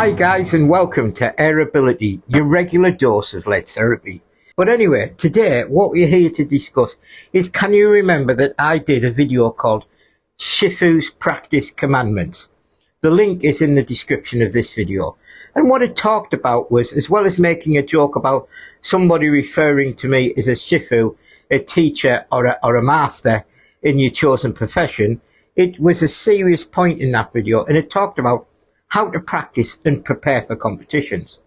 Hi guys, and welcome to AirAbility, your regular dose of lead therapy. But anyway, today what we're here to discuss is, can you remember that I did a video called Shifu's Practice Commandments? The link is in the description of this video. And what it talked about was, as well as making a joke about somebody referring to me as a Shifu, a teacher or a master in your chosen profession, it was a serious point in that video, and it talked about how to practice and prepare for competitions.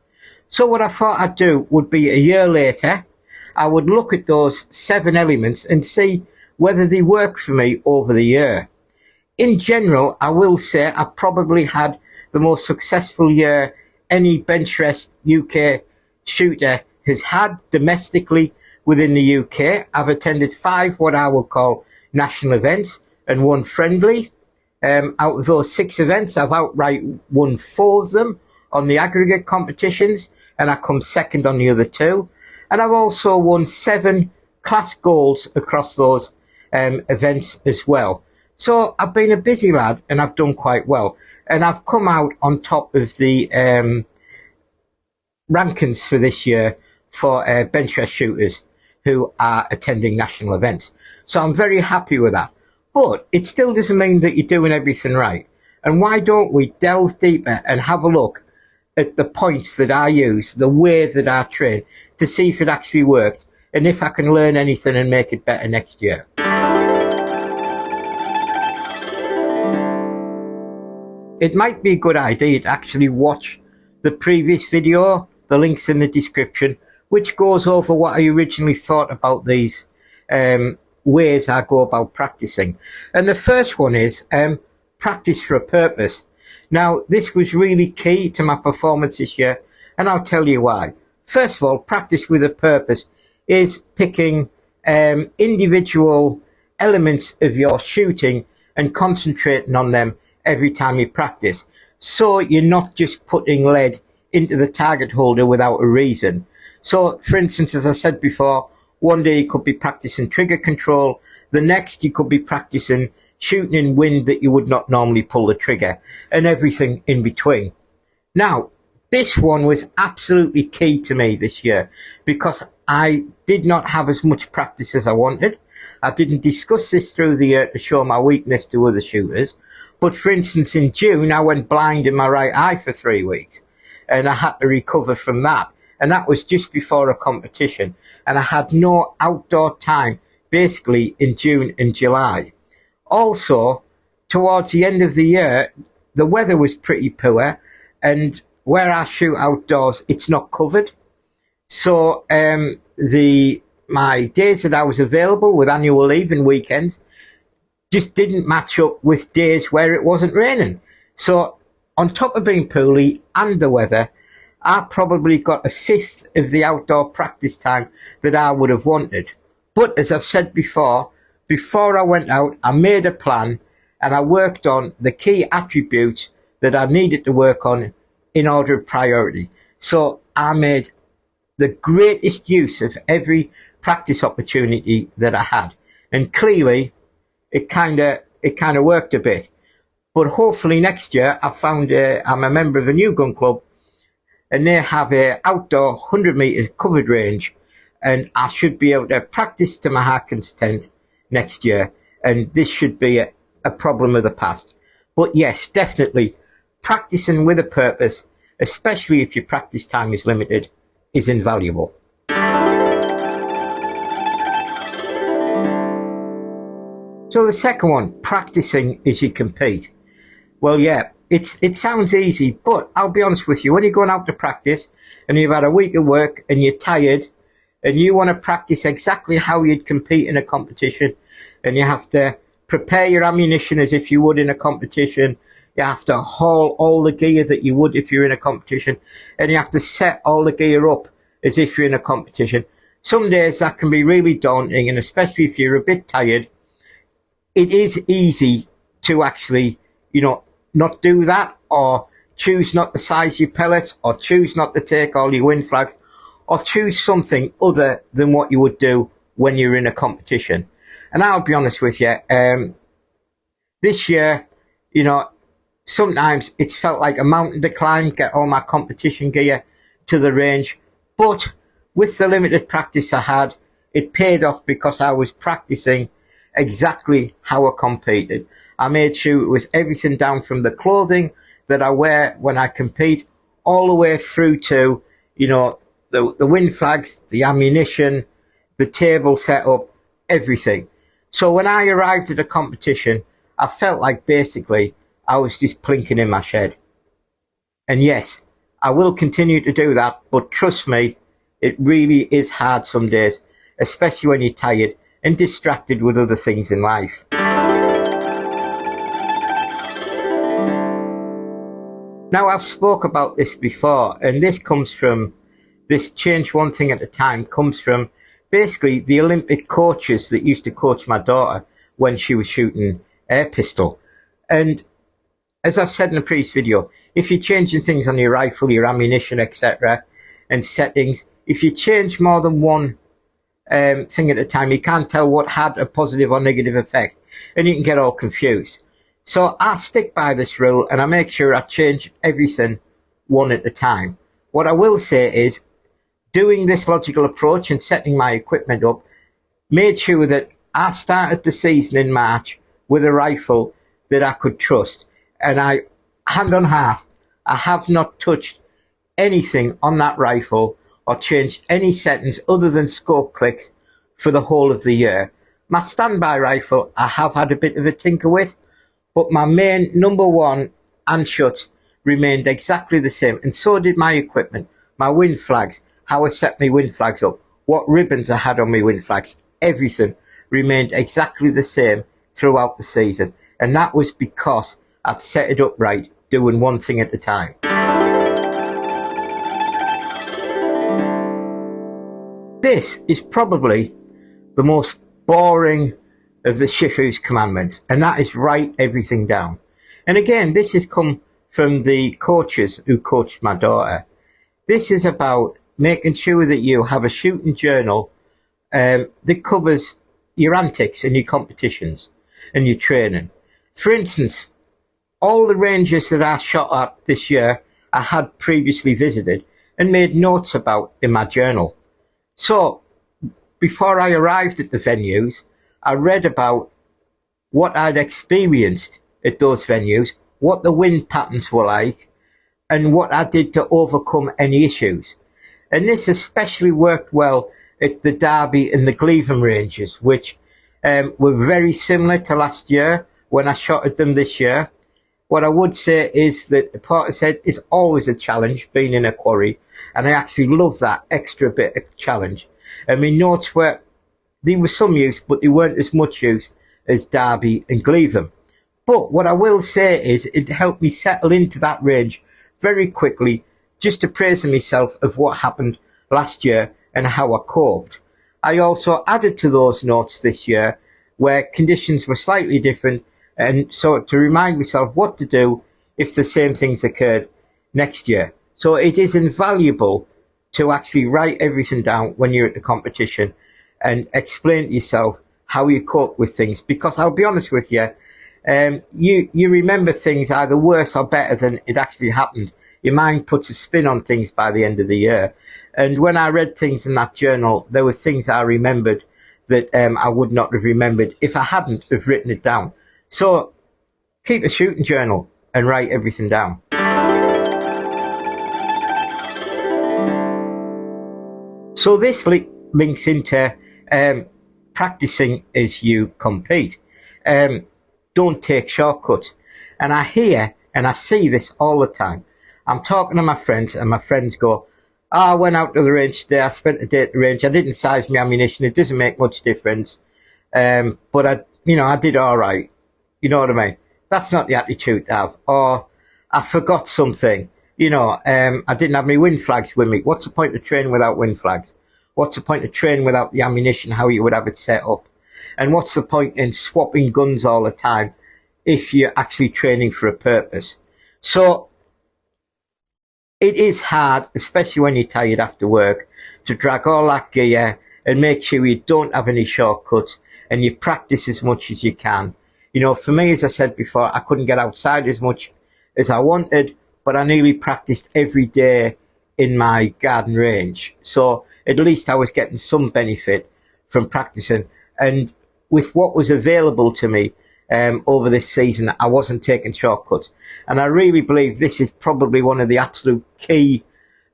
So what I thought I'd do would be, a year later, I would look at those 7 elements and see whether they work for me over the year. In general, I will say I probably had the most successful year any Benchrest UK shooter has had domestically within the UK. I've attended 5 what I would call national events and 1 friendly. Out of those 6 events, I've outright won 4 of them on the aggregate competitions, and I come second on the other 2. And I've also won 7 class golds across those events as well. So I've been a busy lad, and I've done quite well. And I've come out on top of the rankings for this year for Benchrest shooters who are attending national events. So I'm very happy with that. But it still doesn't mean that you're doing everything right. And why don't we delve deeper and have a look at the points that I use, the way that I train, to see if it actually worked and if I can learn anything and make it better next year. It might be a good idea to actually watch the previous video, the link's in the description, which goes over what I originally thought about these ways I go about practicing. And the first one is practice for a purpose. Now, this was really key to my performance this year, and I'll tell you why. First of all, practice with a purpose is picking individual elements of your shooting and concentrating on them every time you practice. So you're not just putting lead into the target holder without a reason. So, for instance, as I said before, one day you could be practicing trigger control. The next you could be practicing shooting in wind that you would not normally pull the trigger, and everything in between. Now, this one was absolutely key to me this year because I did not have as much practice as I wanted. I didn't discuss this through the year to show my weakness to other shooters. But for instance, in June, I went blind in my right eye for 3 weeks, and I had to recover from that. And that was just before a competition. And I had no outdoor time, basically, in June and July. Also, towards the end of the year, the weather was pretty poor. And where I shoot outdoors, it's not covered. So my days that I was available with annual leave and weekends just didn't match up with days where it wasn't raining. So on top of being poorly and the weather, I probably got 1/5 of the outdoor practice time that I would have wanted. But as I've said before I went out, I made a plan and I worked on the key attributes that I needed to work on in order of priority. So I made the greatest use of every practice opportunity that I had. And clearly, it kind of worked a bit. But hopefully next year, I'm a member of a new gun club, and they have a outdoor 100 meter covered range, and I should be able to practice to my heart's content next year, and this should be a problem of the past. But yes, definitely, practicing with a purpose, especially if your practice time is limited, is invaluable. So the second one, practicing as you compete. Well, yeah, it sounds easy, but I'll be honest with you, when you're going out to practice and you've had a week of work and you're tired and you want to practice exactly how you'd compete in a competition, and you have to prepare your ammunition as if you would in a competition, you have to haul all the gear that you would if you're in a competition, and you have to set all the gear up as if you're in a competition. Some days that can be really daunting, and especially if you're a bit tired, it is easy to actually, not do that, or choose not to size your pellets, or choose not to take all your wind flags, or choose something other than what you would do when you're in a competition. And I'll be honest with you, this year, Sometimes it's felt like a mountain to climb, get all my competition gear to the range. But with the limited practice I had, it paid off because I was practicing exactly how I competed. I made sure it was everything down from the clothing that I wear when I compete, all the way through to, you know, the wind flags, the ammunition, the table setup, everything. So when I arrived at a competition, I felt like basically I was just plinking in my shed. And yes, I will continue to do that, but trust me, it really is hard some days, especially when you're tired and distracted with other things in life. Now, I've spoke about this before, and this change one thing at a time comes from basically the Olympic coaches that used to coach my daughter when she was shooting air pistol. And as I've said in a previous video, if you're changing things on your rifle, your ammunition, etc., and settings, if you change more than one thing at a time, you can't tell what had a positive or negative effect, and you can get all confused. So I stick by this rule, and I make sure I change everything one at a time. What I will say is, doing this logical approach and setting my equipment up made sure that I started the season in March with a rifle that I could trust. And I, hand on heart, I have not touched anything on that rifle or changed any settings other than scope clicks for the whole of the year. My standby rifle I have had a bit of a tinker with, but my main number one and shot remained exactly the same, and so did my equipment, my wind flags, how I set my wind flags up, what ribbons I had on my wind flags, everything remained exactly the same throughout the season. And that was because I'd set it up right, doing one thing at a time. This is probably the most boring of the Shifu's commandments, and that is write everything down. And again, this has come from the coaches who coached my daughter. This is about making sure that you have a shooting journal that covers your antics and your competitions and your training. For instance, all the ranges that I shot at this year, I had previously visited and made notes about in my journal. So before I arrived at the venues, I read about what I'd experienced at those venues, what the wind patterns were like, and what I did to overcome any issues. And this especially worked well at the Derby and the Cleveland ranges, which were very similar to last year when I shot at them this year. What I would say is that the Portishead is always a challenge, being in a quarry, and I actually love that extra bit of challenge. And my notes were, there was some use, but they weren't as much use as Derby and Cleveland. But what I will say is it helped me settle into that range very quickly, just appraising myself of what happened last year and how I coped. I also added to those notes this year where conditions were slightly different, and so to remind myself what to do if the same things occurred next year. So it is invaluable to actually write everything down when you're at the competition and explain to yourself how you cope with things, because I'll be honest with you, you remember things either worse or better than it actually happened. Your mind puts a spin on things by the end of the year. And when I read things in that journal, there were things I remembered that I would not have remembered if I hadn't have written it down. So keep a shooting journal and write everything down. So this links into practicing as you compete. Don't take shortcuts. And I hear and I see this all the time. I'm talking to my friends, and my friends go, I went out to the range today, I spent the day at the range, I didn't size my ammunition, it doesn't make much difference, but I did alright. You know what I mean? That's not the attitude to have. Or, I forgot something, I didn't have my wind flags with me. What's the point of training without wind flags? What's the point of training without the ammunition, how you would have it set up? And what's the point in swapping guns all the time if you're actually training for a purpose? So, it is hard, especially when you're tired after work, to drag all that gear and make sure you don't have any shortcuts and you practice as much as you can. For me, as I said before, I couldn't get outside as much as I wanted, but I nearly practiced every day in my garden range. So at least I was getting some benefit from practicing. And with what was available to me over this season, I wasn't taking shortcuts. And I really believe this is probably one of the absolute key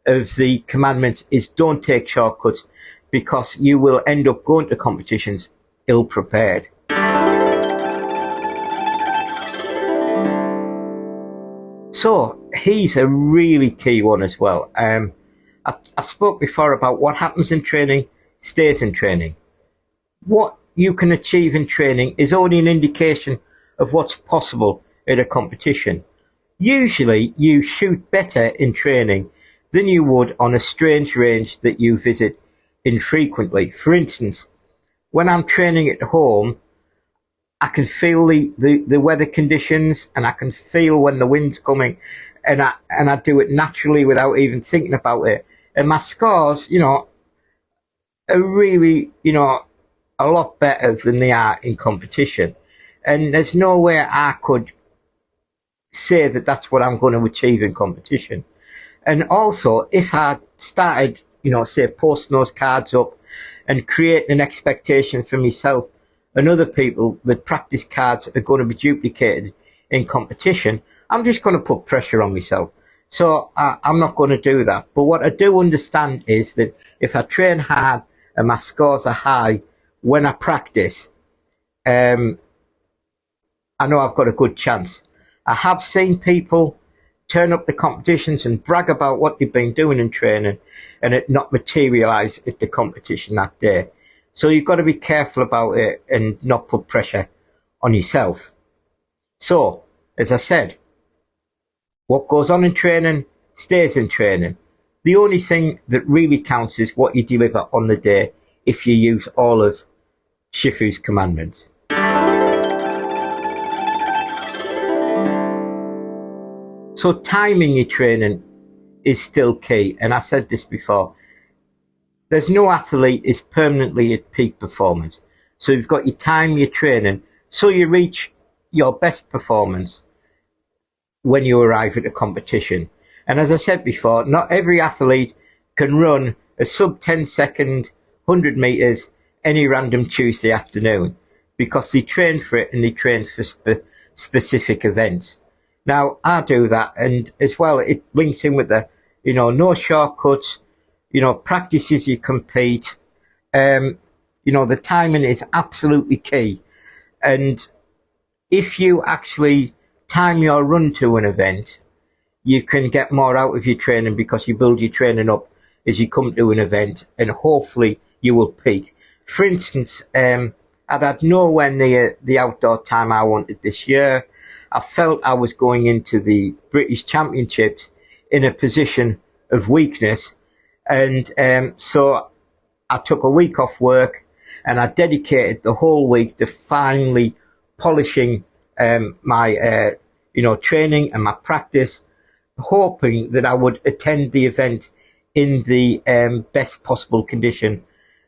of the commandments, is don't take shortcuts, because you will end up going to competitions ill prepared. So he's a really key one as well. I spoke before about what happens in training stays in training. What you can achieve in training is only an indication of what's possible at a competition. Usually you shoot better in training than you would on a strange range that you visit infrequently. For instance, when I'm training at home, I can feel the weather conditions, and I can feel when the wind's coming, and I do it naturally without even thinking about it. And my scores, are really, a lot better than they are in competition. And there's no way I could say that that's what I'm going to achieve in competition. And also, if I started, say, posting those cards up and creating an expectation for myself and other people that practice cards are going to be duplicated in competition, I'm just going to put pressure on myself. So I'm not going to do that. But what I do understand is that if I train hard and my scores are high when I practice, I know I've got a good chance. I have seen people turn up to competitions and brag about what they've been doing in training and it not materialise at the competition that day. So you've got to be careful about it and not put pressure on yourself. So, as I said, what goes on in training stays in training. The only thing that really counts is what you deliver on the day if you use all of Shifu's commandments. So timing your training is still key, and I said this before. There's no athlete is permanently at peak performance. So you've got your time, your training, so you reach your best performance when you arrive at a competition. And as I said before, not every athlete can run a sub 10-second 100 meters any random Tuesday afternoon, because they train for it and they train for specific events. Now, I do that, and as well, it links in with the, no shortcuts, practice as you compete. The timing is absolutely key. And if you actually time your run to an event, you can get more out of your training, because you build your training up as you come to an event, and hopefully you will peak. For instance, I'd had nowhere near the outdoor time I wanted this year. I felt I was going into the British Championships in a position of weakness. And so I took a week off work and I dedicated the whole week to finally polishing my training and my practice, hoping that I would attend the event in the best possible condition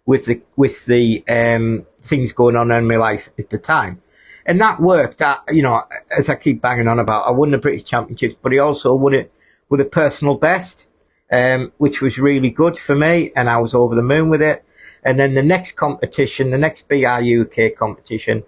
with the things going on in my life at the time. And that worked. As I keep banging on about, I won the British Championships, but I also won it with a personal best, which was really good for me, and I was over the moon with it. And then the next competition, the next BR UK competition,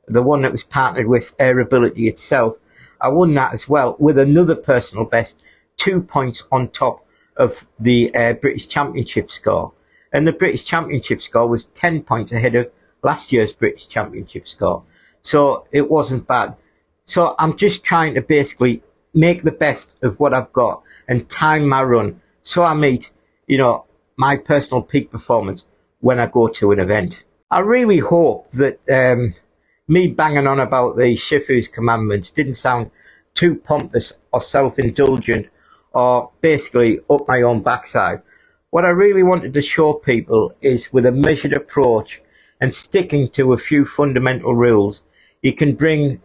the one that was partnered with AirAbility itself, I won that as well with another personal best, 2 points on top of the British Championship score. And the British Championship score was 10 points ahead of last year's British Championship score. So it wasn't bad. So I'm just trying to basically make the best of what I've got and time my run so I meet, my personal peak performance when I go to an event. I really hope that me banging on about the Shifu's commandments didn't sound too pompous or self-indulgent or basically up my own backside. What I really wanted to show people is, with a measured approach and sticking to a few fundamental rules, you can bring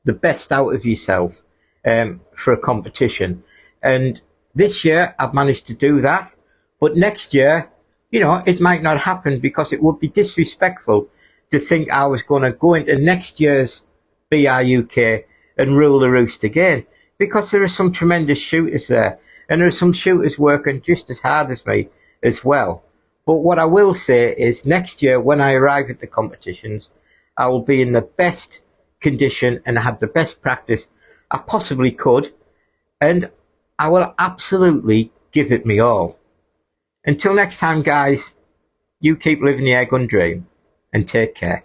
the best out of yourself for a competition. And this year I've managed to do that, but next year, it might not happen, because it would be disrespectful to think I was going to go into next year's BR UK and rule the roost again. because there are some tremendous shooters there, and there are some shooters working just as hard as me as well. But what I will say is next year when I arrive at the competitions, I will be in the best condition and have the best practice I possibly could, and I will absolutely give it me all. Until next time, guys, you keep living the airgun dream and take care.